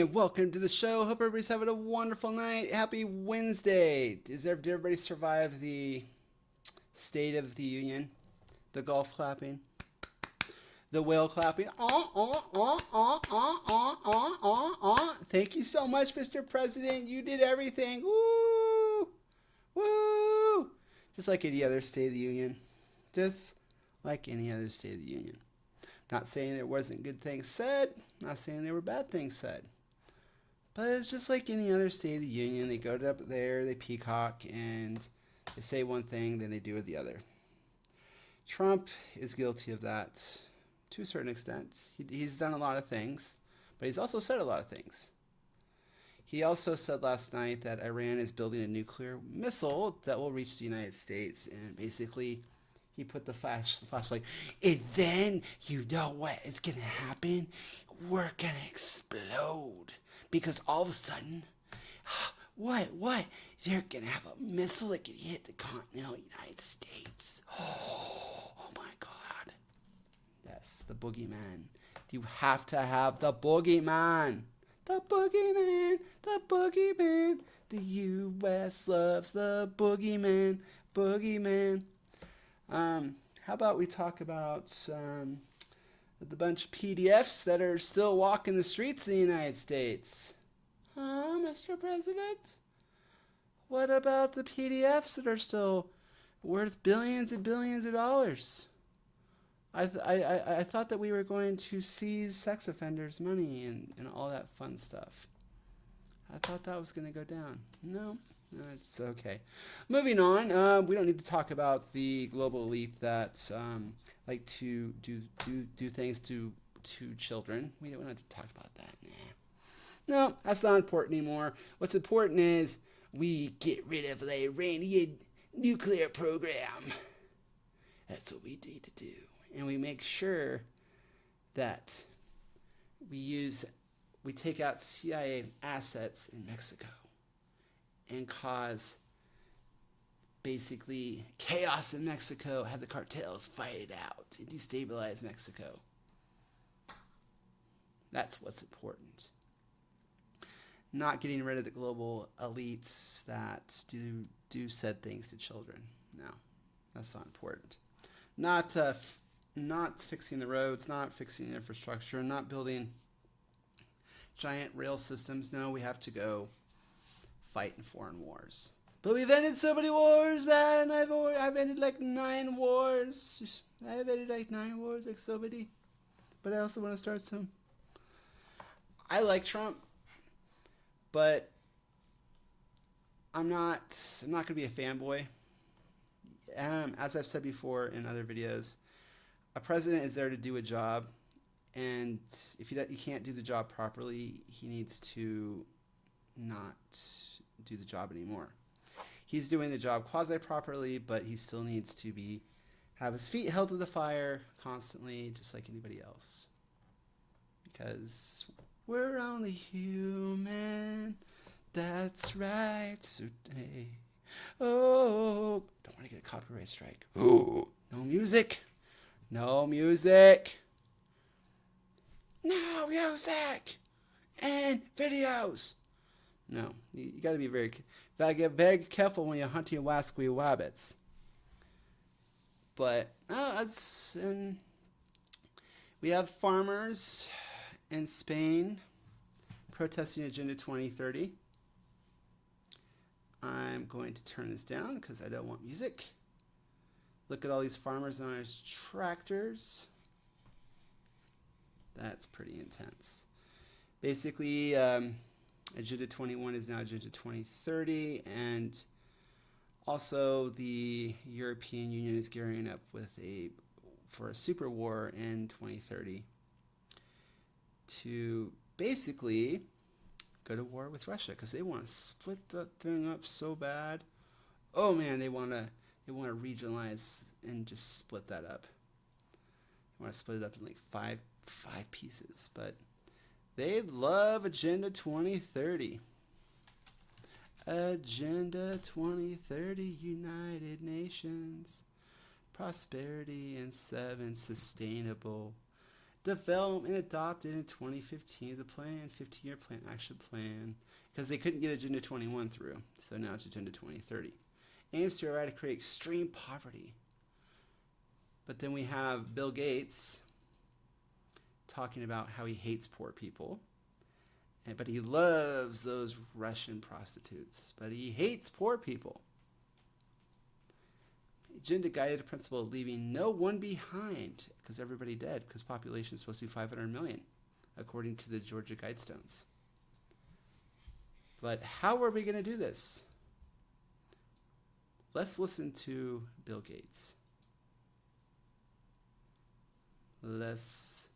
And welcome to the show. Hope everybody's having a wonderful night. Happy Wednesday. Did everybody survive the State of the Union? The golf clapping? The whale clapping? Thank you so much, Mr. President. You did everything. Woo! Woo! Just like any other State of the Union. Just like any other State of the Union. Not saying there wasn't good things said. Not saying there were bad things said. But it's just like any other State of the Union. They go up there, they peacock, and they say one thing, then they do the other. Trump is guilty of that to a certain extent. He's done a lot of things, but he's also said a lot of things. He also said last night that Iran is building a nuclear missile that will reach the United States, and basically he put the flashlight. And then you know what is going to happen? We're going to explode. Because all of a sudden, what? They're going to have a missile that can hit the continental United States. Oh my God. Yes, the boogeyman. You have to have the boogeyman. The boogeyman. The boogeyman. The U.S. loves the boogeyman. Boogeyman. How about we talk about the bunch of PDFs that are still walking the streets in the United States? Huh, Mr. President? What about the PDFs that are still worth billions and billions of dollars? I thought that we were going to seize sex offenders' money and all that fun stuff. I thought that was going to go down. No, it's okay. Moving on, we don't need to talk about the global elite that like to do things to children. We don't have to talk about that. No, that's not important anymore. What's important is we get rid of the Iranian nuclear program. That's what we need to do. And we make sure that we take out CIA assets in Mexico and cause basically chaos in Mexico, have the cartels fight it out and destabilize Mexico. That's what's important. Not getting rid of the global elites that do said things to children. No, that's not important. Not fixing the roads, not fixing infrastructure, not building giant rail systems. No, we have to go fight in foreign wars. But we've ended so many wars, man. I've ended like 9 wars. I've ended like 9 wars, like so many. But I also want to start some. I like Trump, but I'm not going to be a fanboy. As I've said before in other videos, a president is there to do a job, and if he can't do the job properly, he needs to not do the job anymore. He's doing the job quasi-properly, but he still needs to have his feet held to the fire constantly, just like anybody else. Because we're only human, that's right, so hey. Oh, don't want to get a copyright strike. Oh, no music. No music. No music. And videos. No, you got to be very careful when you're hunting wasquy wabbits. But we have farmers in Spain protesting Agenda 2030. I'm going to turn this down because I don't want music. Look at all these farmers on his tractors. That's pretty intense. Basically, Agenda 21 is now Agenda 2030, and also the European Union is gearing up for a super war in 2030 to basically go to war with Russia because they want to split the thing up so bad. Oh man, they want to regionalize and just split that up. They want to split it up in like five pieces, but they love Agenda 2030. Agenda 2030, United Nations, prosperity and 7 sustainable developed and adopted in 2015 the plan, 15-year plan, action plan, because they couldn't get Agenda 21 through. So now it's Agenda 2030. Aims to eradicate extreme poverty. But then we have Bill Gates talking about how he hates poor people. But he loves those Russian prostitutes. But he hates poor people. Agenda guided the principle of leaving no one behind, because everybody dead, because population is supposed to be 500 million, according to the Georgia Guidestones. But how are we going to do this? Let's listen to Bill Gates. Let's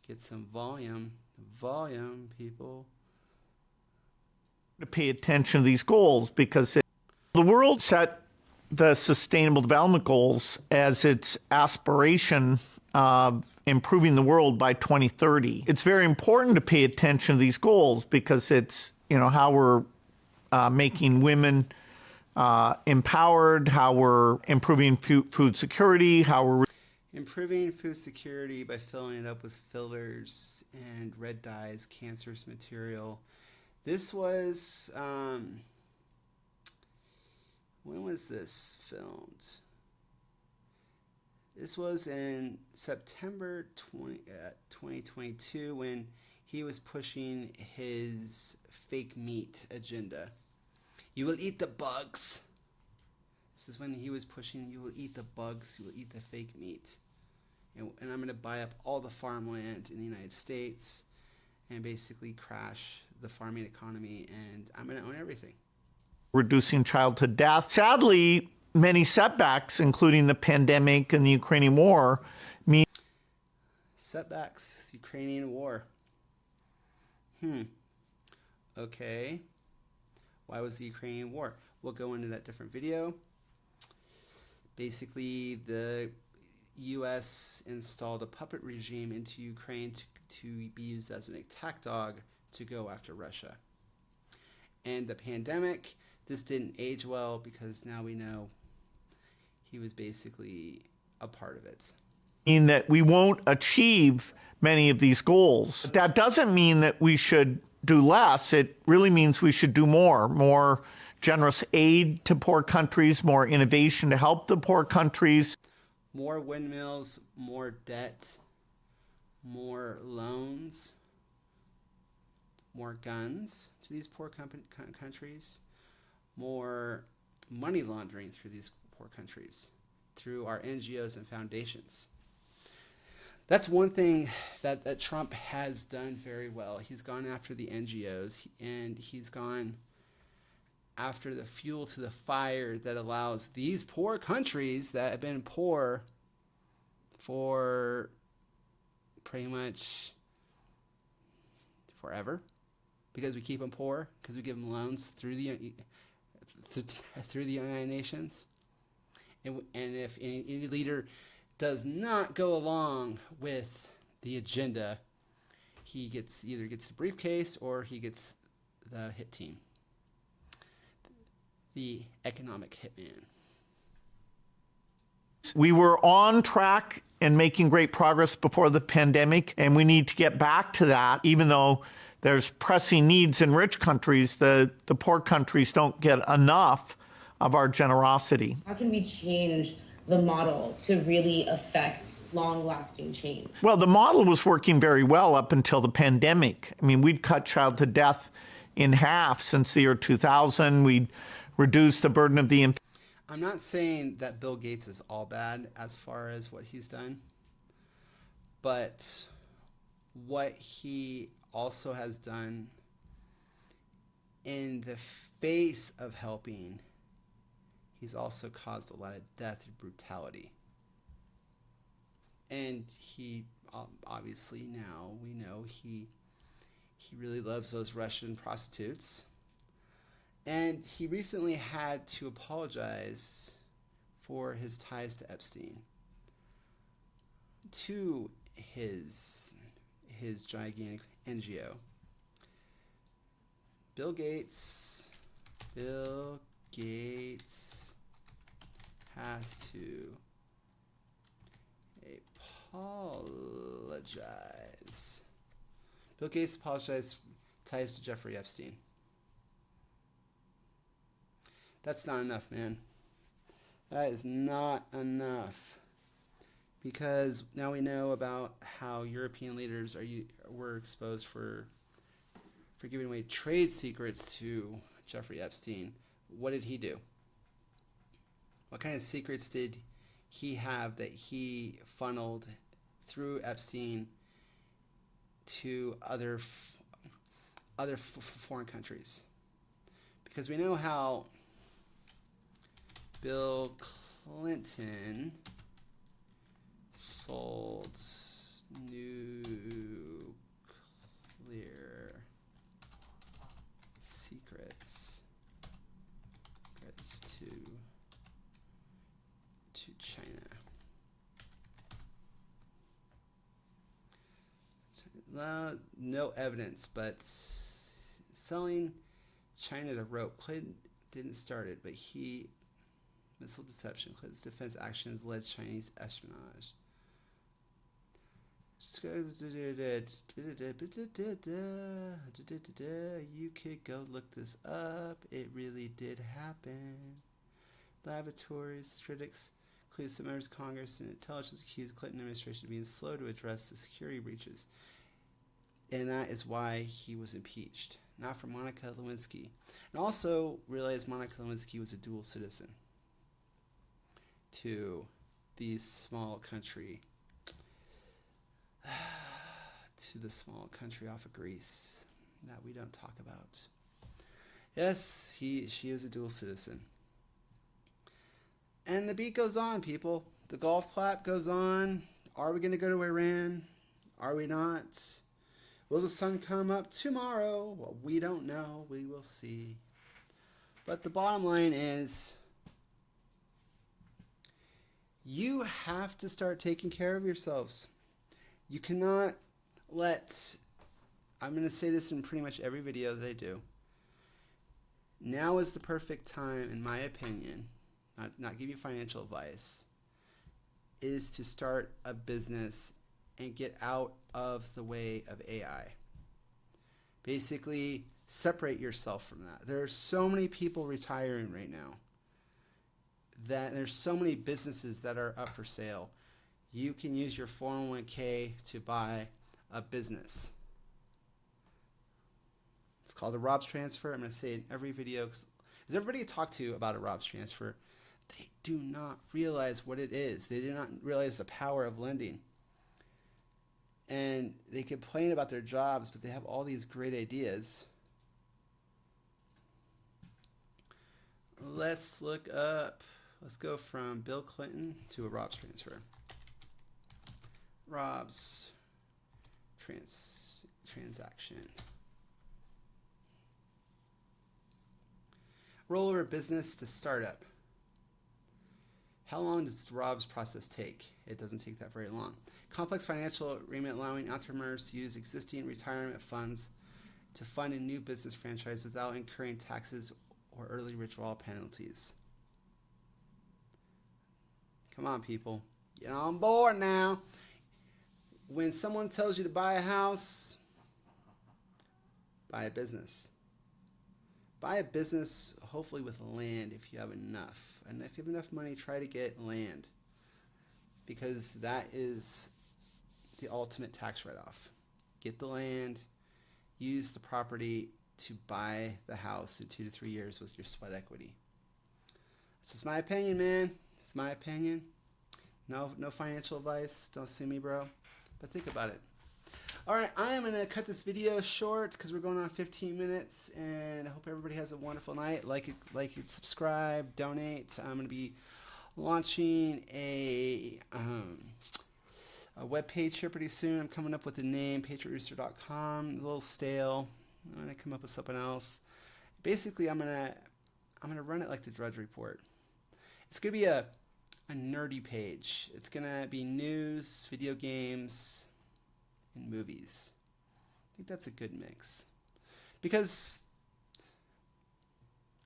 get some volume. Volume, people. To pay attention to these goals, because the world set the Sustainable Development Goals as its aspiration of improving the world by 2030. It's very important to pay attention to these goals because it's, how we're making women empowered, how we're improving food security, how we're improving food security by filling it up with fillers and red dyes, cancerous material. This was, when was this filmed? This was in September 2022 when he was pushing his fake meat agenda. You will eat the bugs. This is when he was pushing, you will eat the bugs, you will eat the fake meat. And I'm going to buy up all the farmland in the United States and basically crash the farming economy, and I'm going to own everything. Reducing childhood death. Sadly, many setbacks, including the pandemic and the Ukrainian war, mean setbacks, Ukrainian war. Okay. Why was the Ukrainian war? We'll go into that different video. Basically, the U.S. installed a puppet regime into Ukraine to be used as an attack dog to go after Russia. And the pandemic, this didn't age well because now we know he was basically a part of it. Mean that we won't achieve many of these goals. That doesn't mean that we should do less. It really means we should do more generous aid to poor countries, more innovation to help the poor countries. More windmills, more debt, more loans, more guns to these poor countries, more money laundering through these poor countries, through our NGOs and foundations. That's one thing that Trump has done very well. He's gone after the NGOs, and he's gone after the fuel to the fire that allows these poor countries that have been poor for pretty much forever, because we keep them poor, because we give them loans through the United Nations. And if any leader does not go along with the agenda, he either gets the briefcase or he gets the hit team. The economic hitman. We were on track and making great progress before the pandemic, and we need to get back to that. Even though there's pressing needs in rich countries, the poor countries don't get enough of our generosity. How can we change the model to really affect long-lasting change? Well, the model was working very well up until the pandemic. I mean, we'd cut childhood death in half since the year 2000. We'd reduce the burden of the... I'm not saying that Bill Gates is all bad as far as what he's done, but what he also has done in the face of helping, he's also caused a lot of death and brutality. And he, obviously now we know he really loves those Russian prostitutes. And he recently had to apologize for his ties to Epstein, to his gigantic NGO. Bill Gates has to apologize. Bill Gates apologized ties to Jeffrey Epstein. That's not enough, man. That is not enough. Because now we know about how European leaders were exposed for giving away trade secrets to Jeffrey Epstein. What did he do? What kind of secrets did he have that he funneled through Epstein to other foreign countries? Because we know how Bill Clinton sold nuclear secrets to China. No evidence, but selling China the rope. Clinton didn't start it, but missile deception. Clinton's defense actions led Chinese espionage. You could go look this up. It really did happen. Laboratories, critics, including some members of Congress and intelligence, accused the Clinton administration of being slow to address the security breaches. And that is why he was impeached, not for Monica Lewinsky. And also realized Monica Lewinsky was a dual citizen to the small country off of Greece that we don't talk about. Yes, she is a dual citizen. And the beat goes on, people. The golf clap goes on. Are we going to go to Iran? Are we not? Will the sun come up tomorrow? Well, we don't know. We will see. But the bottom line is, you have to start taking care of yourselves. You cannot let, I'm going to say this in pretty much every video that I do. Now is the perfect time, in my opinion, not give you financial advice, is to start a business and get out of the way of AI. Basically, separate yourself from that. There are so many people retiring right now. That there's so many businesses that are up for sale. You can use your 401k to buy a business. It's called a Rob's transfer. I'm going to say it in every video because everybody I talk to about a Rob's transfer, they do not realize what it is. They do not realize the power of lending. And they complain about their jobs, but they have all these great ideas. Let's look up. Let's go from Bill Clinton to a Rob's transfer. Rob's transaction. Rollover business to startup. How long does the Rob's process take? It doesn't take that very long. Complex financial agreement allowing entrepreneurs to use existing retirement funds to fund a new business franchise without incurring taxes or early withdrawal penalties. Come on, people. Get on board now. When someone tells you to buy a house, buy a business. Buy a business, hopefully with land if you have enough. And if you have enough money, try to get land. Because that is the ultimate tax write-off. Get the land, use the property to buy the house in 2 to 3 years with your sweat equity. This is my opinion, man. It's my opinion. No financial advice. Don't sue me, bro. But think about it. All right, I am going to cut this video short because we're going on 15 minutes, and I hope everybody has a wonderful night. Like it, subscribe, donate. I'm going to be launching a web page here pretty soon. I'm coming up with a name, patriotrooster.com. A little stale. I'm going to come up with something else. Basically, I'm going to run it like the Drudge Report. It's going to be a nerdy page. It's going to be news, video games, and movies. I think that's a good mix. Because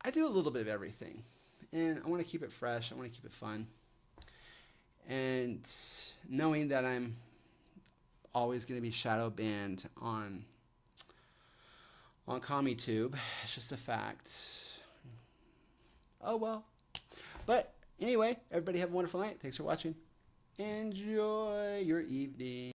I do a little bit of everything. And I want to keep it fresh. I want to keep it fun. And knowing that I'm always going to be shadow banned on CommieTube, it's just a fact. Oh well. But anyway, everybody have a wonderful night. Thanks for watching. Enjoy your evening.